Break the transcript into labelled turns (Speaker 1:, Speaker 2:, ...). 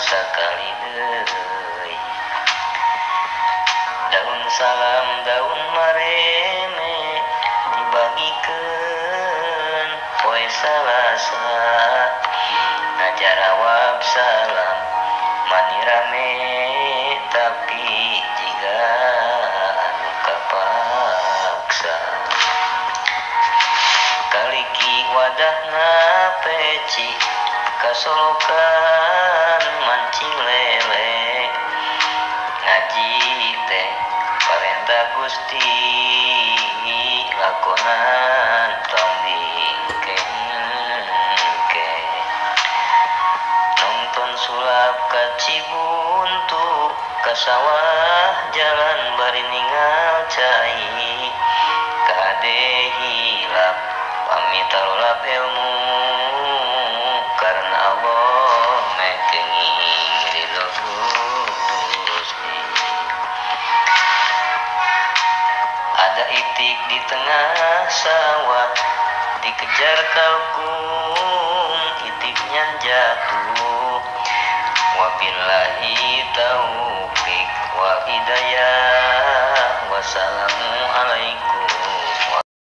Speaker 1: sakali deui. Daun salam daun mareme dibagikeun poe Salasa, ngajarawab salam mani rame tapi jiga anu kapaksa. Kaliki wadahna peci kasolokan mancing lele, ngaji teh parentah Gusti lakonan tong dingkengke. Nonton sulap ka Cibuntu ka sawah jalan bari ningal cai, kade hilap pamit talulap ilmu karena Allah mekenging ridho Gusti. Ada itik di tengah sawah dikejar kalkung, itiknya jatuh. Wabillahi taufik wal hidayah.